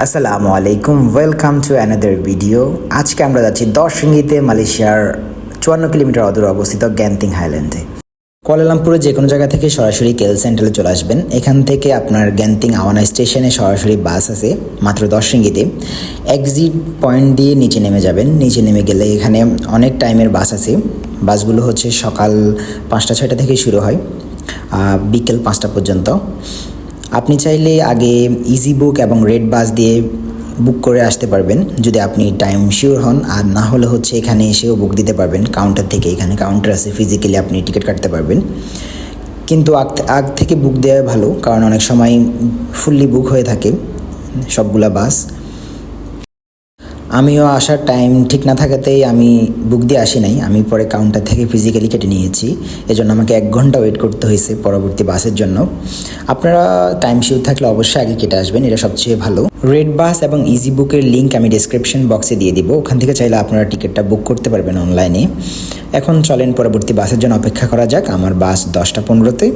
আসসালামু আলাইকুম, welcome to another video. আজকে আমরা যাচ্ছি 10 রিঙ্গিতে মালয়েশিয়ার 54 কিলোমিটার অদূরে অবস্থিত গ্যান্তিং হাইল্যান্ডে। কুয়ালালামপুরে যে কোনো জায়গা থেকে সরাসরি কেল সেন্টারে চলে আসবেন। এখান থেকে আপনার গ্যান্তিং আওয়ানা স্টেশনে সরাসরি বাস আছে মাত্র 10 রিঙ্গিতে। এক্সিট পয়েন্ট দিয়ে নিচে নেমে যাবেন। নিচে নেমে গেলে এখানে অনেক টাইমের বাস আছে। বাসগুলো হচ্ছে সকাল 5টা-6টা থেকে শুরু হয়, বিকেল 5টা পর্যন্ত। আপনি চাইলে আগে ইজি বুক এবং রেড বাস দিয়ে বুক করে আসতে পারবেন যদি আপনি টাইম শিওর হন, আর না হলে হচ্ছে এখানে এসেও বুক দিতে পারবেন কাউন্টার থেকে। এখানে কাউন্টার আছে, ফিজিক্যালি আপনি টিকিট কাটতে পারবেন, কিন্তু আগ থেকে বুক দেওয়া ভালো, কারণ অনেক সময় ফুললি বুক হয়ে থাকে সবগুলা বাস। আমিও আসার টাইম ঠিক না থাকাতেই আমি বুক দিয়ে আসি নাই, আমি পরে কাউন্টার থেকে ফিজিক্যালি কেটে নিয়েছি। এজন্য আমাকে 1 ঘন্টা ওয়েট করতে হয়েছে পরবর্তী বাসের জন্য। আপনারা টাইম শিওর থাকলে অবশ্যই আগে কেটে আসবেন, এটা সবচেয়ে ভালো। রেড বাস এবং ইজি বুকের লিঙ্ক আমি ডেসক্রিপশন বক্সে দিয়ে দিব, ওখান থেকে চাইলে আপনারা টিকিটটা বুক করতে পারবেন অনলাইনে। এখন চলেন পরবর্তী বাসের জন্য অপেক্ষা করা যাক। আমার বাস 10টা 15-তে।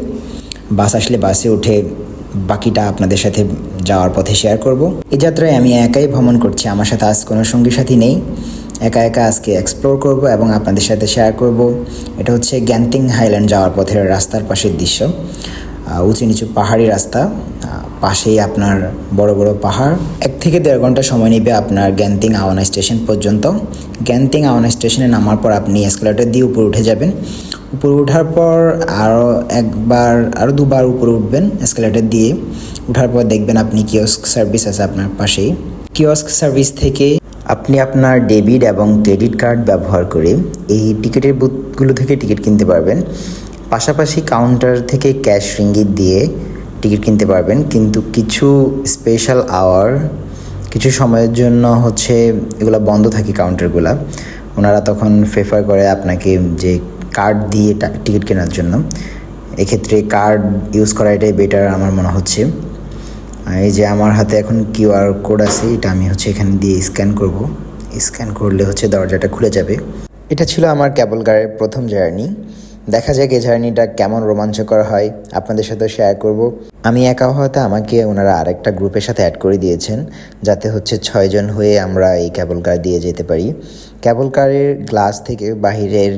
বাস আসলে বাসে উঠে বাকিটা আপনাদের সাথে যাওয়ার পথে শেয়ার করব। এই যাত্রায় আমি একাই ভ্রমণ করছি, আমার সাথে আজ কোনো সঙ্গী সাথী নেই। একা একা আজকে এক্সপ্লোর করব এবং আপনাদের সাথে শেয়ার করব। এটা হচ্ছে গ্যান্তিং হাইল্যান্ড যাওয়ার পথের রাস্তার পাশের দৃশ্য। উঁচু নিচু পাহাড়ি রাস্তা, পাশেই আপনার বড় বড় পাহাড়। 1 থেকে 1.5 ঘন্টা সময় নেবে আপনার গ্যান্তিং আওয়ানা স্টেশন পর্যন্ত। গ্যান্তিং আওয়ানা স্টেশনে নামার পর আপনি এসকেলেটর দিয়ে উপরে উঠে যাবেন। উপরে ওঠার পর আরও 2বার উপরে উঠবেন এসকেলেটর দিয়ে। ওঠার পর দেখবেন আপনি কিওস্ক সার্ভিস আছে আপনার পাশেই। কিওস্ক সার্ভিস থেকে আপনি আপনার ডেবিট এবং ক্রেডিট কার্ড ব্যবহার করে এই টিকিটের বুথগুলো থেকে টিকিট কিনতে পারবেন। পাশাপাশি কাউন্টার থেকে ক্যাশ রিঙ্গিত দিয়ে টিকিট কিনতে পারবেন, কিন্তু কিছু স্পেশাল আওয়ার, কিছু সময়ের জন্য হচ্ছে এগুলো বন্ধ থাকে কাউন্টারগুলো। ওনারা তখন প্রেফার করে আপনাকে যে কার্ড দিয়ে টিকিট কেনার জন্য। এক্ষেত্রে কার্ড ইউজ করা এটাই বেটার আমার মনে হচ্ছে। এই যে আমার হাতে এখন কিউআর কোড আছে, এটা আমি হচ্ছে এখানে দিয়ে স্ক্যান করব। স্ক্যান করলে হচ্ছে দরজাটা খুলে যাবে। এটা ছিল আমার ক্যাবল কারের প্রথম জার্নি। দেখা যাক এই জার্নিটা কেমন রোমাঞ্চকর হয়, আপনাদের সাথে শেয়ার করব। আমি একা হওয়াতে আমাকে ওনারা আরেকটা গ্রুপের সাথে অ্যাড করে দিয়েছেন, যাতে হচ্ছে 6 জন হয়ে আমরা এই ক্যাবল কার দিয়ে যেতে পারি। ক্যাবল কারের গ্লাস থেকে বাহিরের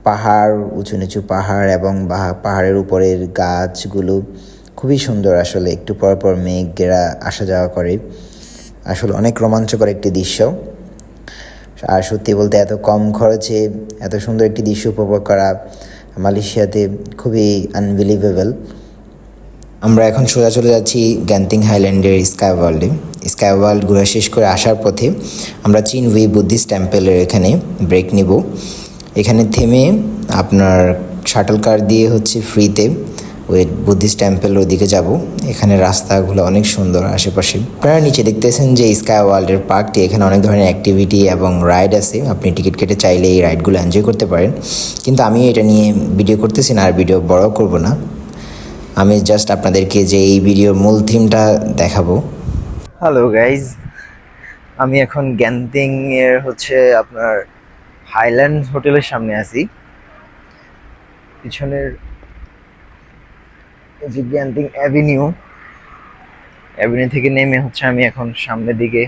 পাহাড়, উঁচু নিচু পাহাড় এবং পাহাড়ের উপরের গাছগুলো খুবই সুন্দর। আসলে একটু পর পর মেঘেরা আসা যাওয়া করে, আসলে অনেক রোমাঞ্চকর একটি দৃশ্য। আর সত্যি বলতে এত কম খরচে এত সুন্দর একটি দৃশ্য উপভোগ করা মালয়েশিয়াতে খুবই আনবিলিভেবল। আমরা এখন সোজা চলে যাচ্ছি গ্যান্তিং হাইল্যান্ডের স্কাই ওয়ার্ল্ডে। স্কাই ওয়ার্ল্ড ঘোরা শেষ করে আসার পথে আমরা চিন উই বুদ্ধিস্ট টেম্পলের এখানে ব্রেক নিব। এখানে থেমে আপনার শাটল কার দিয়ে হচ্ছে ফ্রিতে ওই বুদ্ধিস্ট টেম্পল ওদিকে যাব। এখানে রাস্তাগুলো অনেক সুন্দর আশেপাশে। আপনারা নিচে দেখতেছেন যে স্কাই ওয়ার্ল্ডের পার্কটি, এখানে অনেক ধরনের অ্যাক্টিভিটি এবং রাইড আছে। আপনি টিকিট কেটে চাইলে এই রাইডগুলো এনজয় করতে পারেন, কিন্তু আমি এটা নিয়ে ভিডিও করতেছি না, আর ভিডিও বড় করব না। আমি জাস্ট আপনাদেরকে যে এই ভিডিওর মূল থিমটা দেখাবো। হ্যালো গাইজ, আমি এখন গ্যান্তিং এর হচ্ছে আপনার হাইল্যান্ড হোটেলের সামনে আছি। পিছনের যে গ্যান্তিং অ্যাভিনিউ থেকে নেমে হচ্ছে আমি এখন সামনের দিকে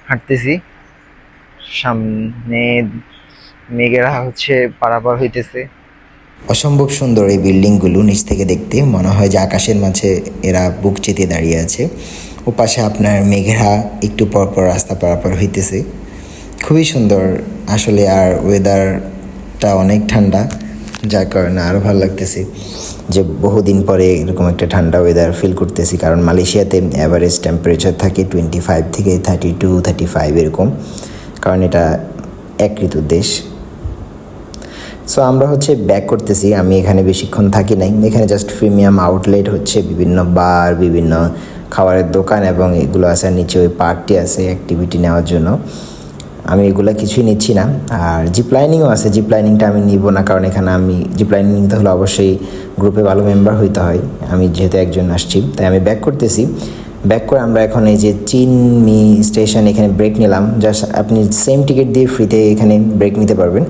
হাঁটতেছি। সামনে মেঘেরা হচ্ছে পারাপার হইতেছে। অসম্ভব সুন্দর এই বিল্ডিংগুলো নিচ থেকে দেখতে মনে হয় যে আকাশের মাঝে এরা বুক চেতে দাঁড়িয়ে আছে। ও পাশে আপনার মেঘেরা একটু পর পর রাস্তা পারাপার হইতেছে, খুবই সুন্দর আসলে। আর ওয়েদারটা অনেক ঠান্ডা, যার কারণে আরও ভালো লাগতেছে যে বহুদিন পরে এরকম একটা ঠান্ডা ওয়েদার ফিল করতেছি। কারণ মালয়েশিয়াতে অ্যাভারেজ টেম্পারেচার থাকে 25 থেকে 32-35 এরকম, কারণ এটা এক ঋতুর দেশ। সো আমরা হচ্ছে ব্যাক করতেছি। আমি এখানে বেশিক্ষণ থাকি নাই। এখানে জাস্ট প্রিমিয়াম আউটলেট হচ্ছে বিভিন্ন বার, বিভিন্ন খাবারের দোকান এবং এগুলো আছে। নিচে ওই পার্কটি আছে অ্যাক্টিভিটি নেওয়ার জন্য। আমি এগুলো কিছুই নিচ্ছি না। আর জিপ লাইনিংও আছে, জিপ লাইনিংটা আমি নিব না, কারণ এখানে আমি জিপ লাইনিং নিতে হলে অবশ্যই গ্রুপে ভালো মেম্বার হইতে হয়। আমি যেহেতু একজন আসছি, তাই আমি ব্যাক করতেছি। ব্যাক করে আমরা এখন এই যে চিনমি স্টেশন এখানে ব্রেক নিলাম। জাস্ট আপনি সেম টিকিট দিয়ে ফ্রিতে এখানে ব্রেক নিতে পারবেন।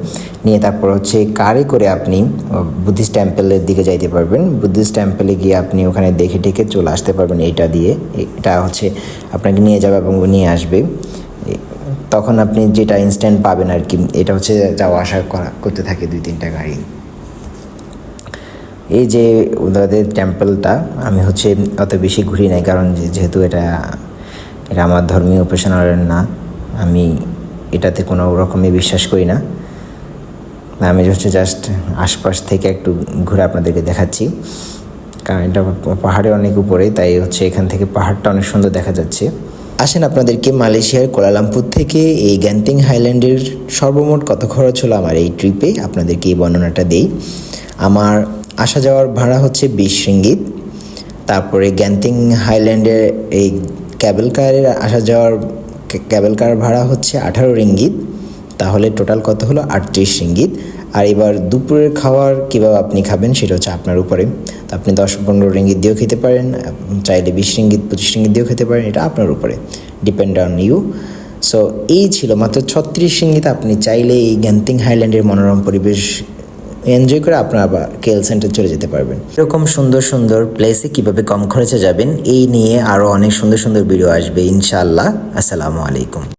নিয়ে তারপর হচ্ছে কারে করে আপনি বুদ্ধিস্ট টেম্পলের দিকে যাইতে পারবেন। বুদ্ধিস্ট টেম্পলে গিয়ে আপনি ওখানে দেখে টেকে চলে আসতে পারবেন। এটা দিয়ে এটা হচ্ছে আপনাকে নিয়ে যাবে এবং নিয়ে আসবে। তখন আপনি যেটা ইনস্ট্যান্ট পাবেন আর কি। এটা হচ্ছে যাওয়া আসা করতে থাকে 2-3টা গাড়ি। এই যে ওদের টেম্পলটা আমি হচ্ছে অত বেশি ঘুরি নাই, কারণ যেহেতু এটা আমার ধর্মীয় উপাসনার না, আমি এটাতে কোনো রকমই বিশ্বাস করি না। আমি হচ্ছে জাস্ট আশপাশ থেকে একটু ঘুরে আপনাদেরকে দেখাচ্ছি, কারণ এটা পাহাড়ে অনেক উপরে, তাই হচ্ছে এখান থেকে পাহাড়টা অনেক সুন্দর দেখা যাচ্ছে। আসেন আপনাদেরকে মালয়েশিয়ার কুয়ালালামপুর থেকে এই গ্যান্তিং হাইল্যান্ডের সর্বমোট কত খরচ হলো আমার এই ট্রিপে, আপনাদেরকে এই বর্ণনাটা দেই। আমার আসা যাওয়ার ভাড়া হচ্ছে 20 রিঙ্গিত। তারপরে গ্যান্তিং হাইল্যান্ডের এই ক্যাবেল কারের আসা যাওয়ার ক্যাবেল কার ভাড়া হচ্ছে 18 রিঙ্গিত। তাহলে টোটাল কত হলো 38 রিঙ্গিত। আর এবার দুপুরের খাবার কীভাবে আপনি খাবেন সেটা হচ্ছে আপনার উপরে। তো আপনি 10-15 রিঙ্গিত দিয়েও খেতে পারেন, চাইলে 20 রিঙ্গিত 25 রিঙ্গিত দিয়েও খেতে পারেন, এটা আপনার উপরে, ডিপেন্ড অন ইউ। সো এই ছিল মাত্র 36 রিঙ্গিত। আপনি চাইলে এই গ্যান্তিং হাইল্যান্ডের মনোরম পরিবেশ এনজয় করে আপনারা আবার কেএল সেন্টার চলে যেতে পারবেন। এরকম সুন্দর সুন্দর প্লেসে কিভাবে কম খরচে যাবেন এই নিয়ে আরও অনেক সুন্দর সুন্দর ভিডিও আসবে ইনশাআল্লাহ। আসসালামু আলাইকুম।